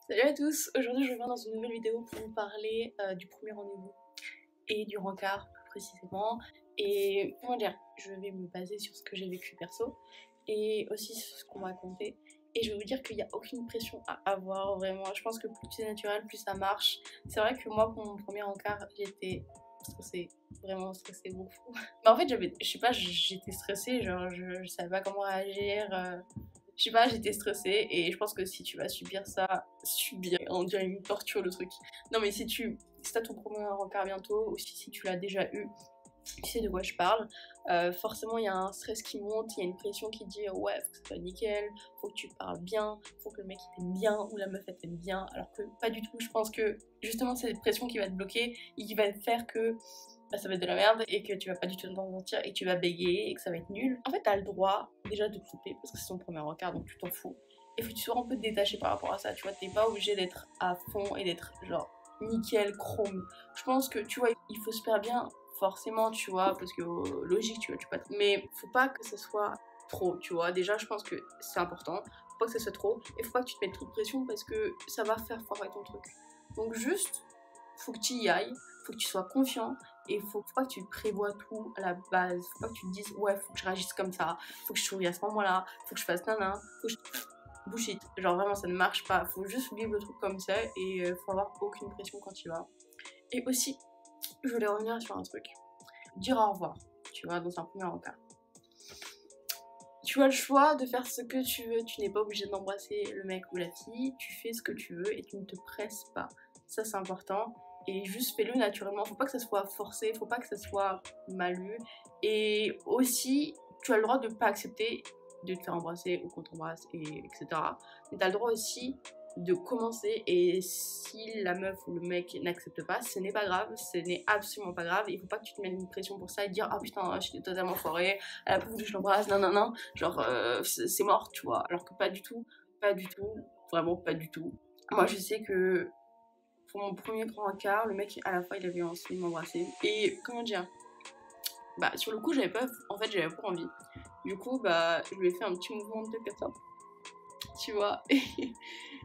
Salut à tous, aujourd'hui je reviens dans une nouvelle vidéo pour vous parler du premier rendez-vous et du rencard plus précisément. Et comment dire, je vais me baser sur ce que j'ai vécu perso et aussi sur ce qu'on m'a raconté. Et je vais vous dire qu'il n'y a aucune pression à avoir vraiment. Je pense que plus c'est naturel, plus ça marche. C'est vrai que moi pour mon premier rencard j'étais stressée, vraiment stressée beaucoup. Mais en fait je sais pas, j'étais stressée, genre je savais pas comment réagir. Je sais pas, j'étais stressée et je pense que si tu vas subir ça, subir, on dirait une torture le truc. Non mais si t'as ton premier rencard bientôt ou si tu l'as déjà eu, tu sais de quoi je parle. Forcément il y a un stress qui monte, il y a une pression qui dit ouais faut que ça soit nickel, faut que tu parles bien, faut que le mec il t'aime bien ou la meuf elle t'aime bien, alors que pas du tout. Je pense que justement c'est cette pression qui va te bloquer et qui va faire que bah, ça va être de la merde et que tu vas pas du tout t'en sortir et que tu vas bégayer et que ça va être nul. En fait, t'as le droit déjà de te couper parce que c'est ton premier rencard donc tu t'en fous. Et faut que tu sois un peu détaché par rapport à ça, tu vois. T'es pas obligé d'être à fond et d'être genre nickel, chrome. Je pense que tu vois, il faut se faire bien forcément, tu vois, parce que logique, tu vois, tu peux pas. Mais faut pas que ce soit trop, tu vois. Déjà, je pense que c'est important. Faut pas que ça soit trop et faut pas que tu te mettes trop de pression parce que ça va faire foirer ton truc. Donc juste, faut que tu y ailles, faut que tu sois confiant et faut pas que tu prévois tout à la base. Faut pas que tu te dises ouais faut que je réagisse comme ça, faut que je sourie à ce moment-là, faut que je fasse nana, faut que je... Bullshit, genre vraiment ça ne marche pas, faut juste vivre le truc comme ça et faut avoir aucune pression quand tu vas. Et aussi, je voulais revenir sur un truc, dire au revoir, tu vois, dans un premier rencard. Tu as le choix de faire ce que tu veux, tu n'es pas obligé d'embrasser le mec ou la fille, tu fais ce que tu veux et tu ne te presses pas. Ça c'est important et juste fais-le naturellement, faut pas que ça soit forcé, faut pas que ça soit mal vu. Et aussi, tu as le droit de pas accepter de te faire embrasser ou qu'on t'embrasse, etc. Mais tu as le droit aussi de commencer et si la meuf ou le mec n'accepte pas, ce n'est pas grave, ce n'est absolument pas grave. Il faut pas que tu te mettes une pression pour ça et dire ah putain je suis totalement foirée, elle a pas voulu que je l'embrasse, non non non, genre c'est mort tu vois, alors que pas du tout, pas du tout, vraiment pas du tout. Moi je sais que pour mon premier grand quart, le mec à la fois il avait envie de m'embrasser et comment dire, bah sur le coup j'avais pas, en fait j'avais pas envie. Du coup bah je lui ai fait un petit mouvement de tête comme ça, tu vois.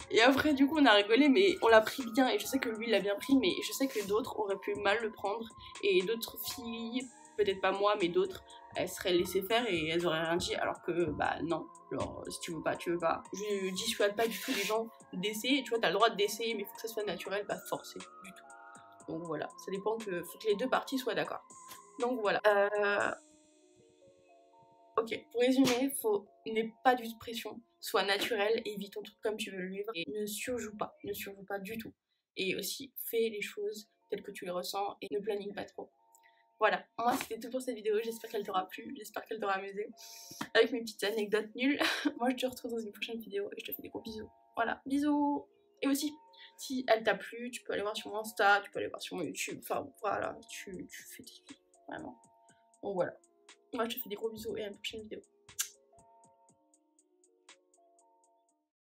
Et après, du coup, on a rigolé, mais on l'a pris bien. Et je sais que lui, il l'a bien pris, mais je sais que d'autres auraient pu mal le prendre. Et d'autres filles, peut-être pas moi, mais d'autres, elles seraient laissées faire et elles auraient rien dit. Alors que, bah non, genre, si tu veux pas, tu veux pas. Je dissuade pas du tout les gens d'essayer. Tu vois, t'as le droit d'essayer, mais il faut que ça soit naturel, pas forcé du tout. Donc voilà, ça dépend que, faut que les deux parties soient d'accord. Donc voilà. Ok, pour résumer, n'aie pas du tout de pression, sois naturel et vis ton truc comme tu veux le vivre et ne surjoue pas du tout. Et aussi, fais les choses telles que tu les ressens et ne planifique pas trop. Voilà, moi c'était tout pour cette vidéo, j'espère qu'elle t'aura plu, j'espère qu'elle t'aura amusé avec mes petites anecdotes nulles. Moi je te retrouve dans une prochaine vidéo et je te fais des gros bisous. Voilà, bisous. Et aussi, si elle t'a plu, tu peux aller voir sur mon Insta, tu peux aller voir sur mon YouTube, enfin voilà, tu fais tes vies, vraiment. Donc voilà. Moi je te fais des gros bisous et à une prochaine vidéo.